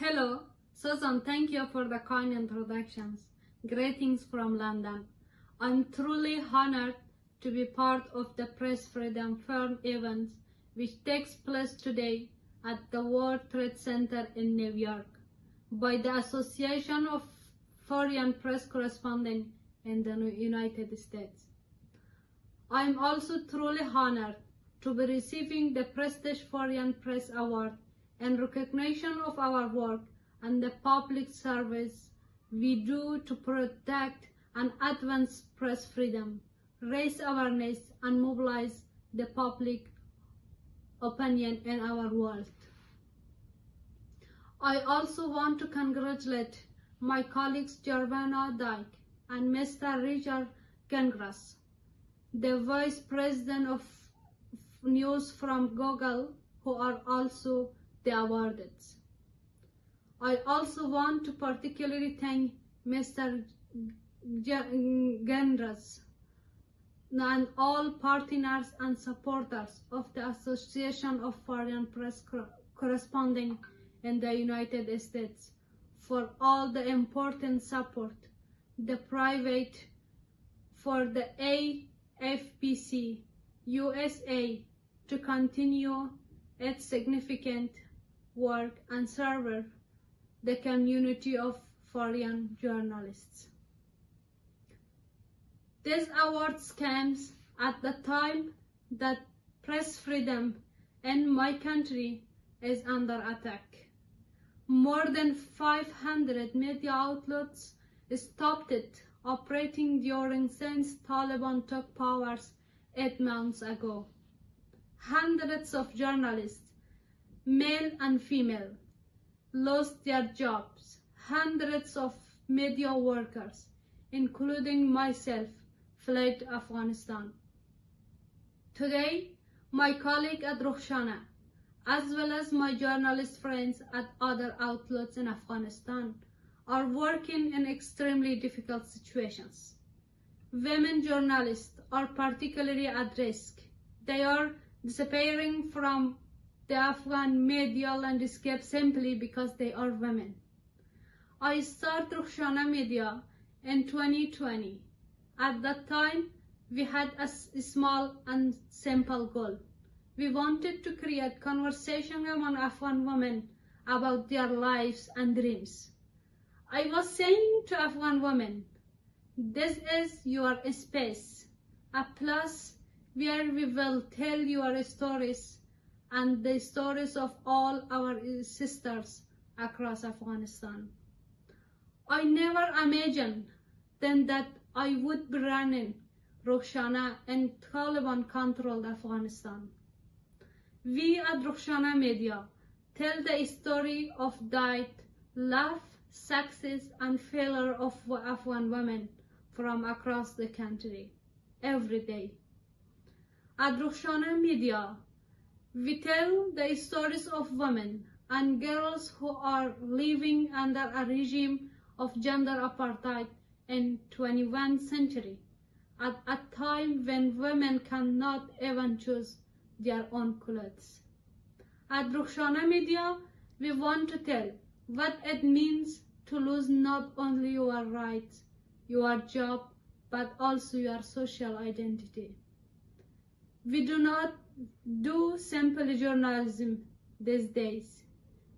Hello, Susan, thank you for the kind introductions. Greetings from London. I'm truly honored to be part of the Press Freedom Forum event, which takes place today at the World Trade Center in New York by the Association of Foreign Press Correspondents in the United States. I'm also truly honored to be receiving the Prestige Foreign Press Award in recognition of our work and the public service we do to protect and advance press freedom, raise awareness, and mobilize the public opinion in our world. I also want to congratulate my colleagues Giovanna Dyke and Mr. Richard Gengras, the Vice President of News from Google, who are also the awarded. I also want to particularly thank Mr. Gengras and all partners and supporters of the Association of Foreign Press Correspondents in the United States for all the important support they provide for the AFPC-USA to continue its significant work and serve the community of foreign journalists. This award comes at the time that press freedom in my country is under attack. More than 500 media outlets stopped operating since Taliban took power 8 months ago. Hundreds of journalists, male and female, lost their jobs. Hundreds of media workers, including myself, fled Afghanistan. Today, my colleague at Rukhsana, as well as my journalist friends at other outlets in Afghanistan, are working in extremely difficult situations. Women journalists are particularly at risk. They are disappearing from the Afghan media landscape simply because they are women. I started Rukhsana Media in 2020. At that time, we had a small and simple goal. We wanted to create conversation among Afghan women about their lives and dreams. I was saying to Afghan women, this is your space, a place where we will tell your stories and the stories of all our sisters across Afghanistan. I never imagined then that I would be running Rukhsana in Taliban-controlled Afghanistan. We at Rukhsana Media tell the story of diet, love, success, and failure of Afghan women from across the country every day. At Rukhsana Media, we tell the stories of women and girls who are living under a regime of gender apartheid in 21st century, at a time when women cannot even choose their own clothes. At Rukhsana Media, we want to tell what it means to lose not only your rights, your job, but also your social identity. We do not do simple journalism these days.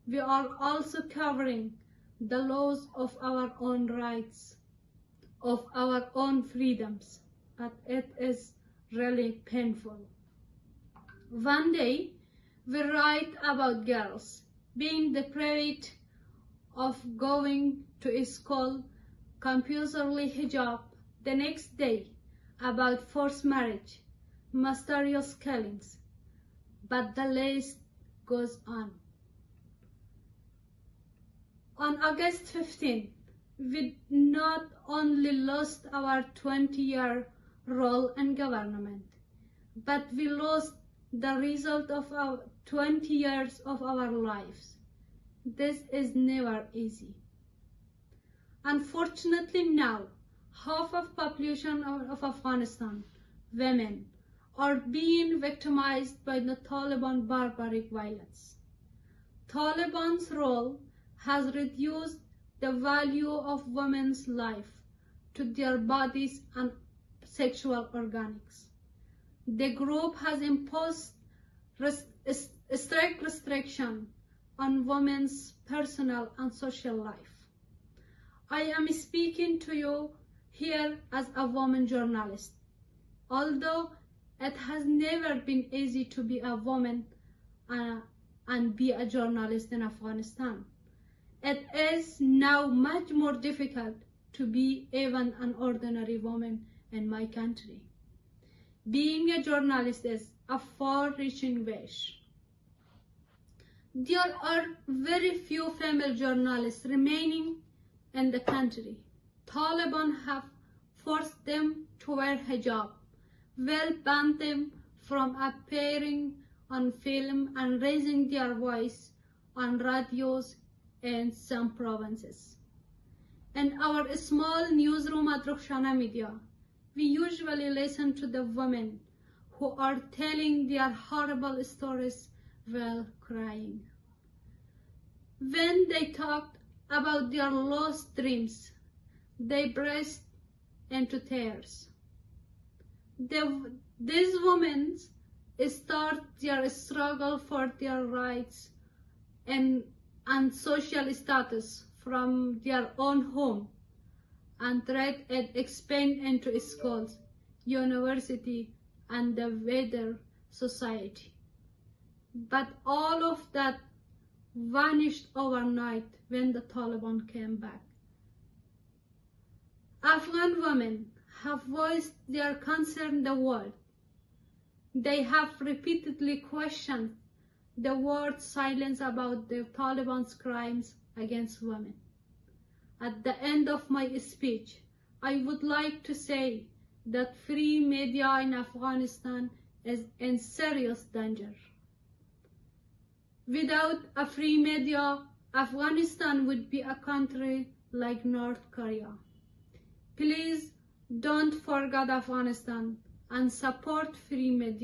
We are also covering the loss of our own rights, of our own freedoms, but it is really painful. One day, we write about girls being deprived of going to school, compulsory hijab. The next day, about forced marriage, mysterious killings, but the list goes on. On August 15, we not only lost our 20-year role in government, but we lost the result of our 20 years of our lives. This is never easy. Unfortunately now, half of population of Afghanistan, women, are being victimized by the Taliban barbaric violence. Taliban's role has reduced the value of women's life to their bodies and sexual organs. The group has imposed strict restriction on women's personal and social life. I am speaking to you here as a woman journalist. Although it has never been easy to be a woman and be a journalist in Afghanistan, it is now much more difficult to be even an ordinary woman in my country. Being a journalist is a far-reaching wish. There are very few female journalists remaining in the country. Taliban have forced them to wear hijab, will ban them from appearing on film and raising their voice on radios in some provinces. In our small newsroom at Rukhshana Media, we usually listen to the women who are telling their horrible stories while crying. When they talked about their lost dreams, they burst into tears. These women start their struggle for their rights and social status from their own home and thread it expand into schools, university, and the wider society. But all of that vanished overnight when the Taliban came back. Afghan women have voiced their concern in the world. They have repeatedly questioned the world's silence about the Taliban's crimes against women. At the end of my speech, I would like to say that free media in Afghanistan is in serious danger. Without a free media, Afghanistan would be a country like North Korea. Please don't forget Afghanistan and support free media.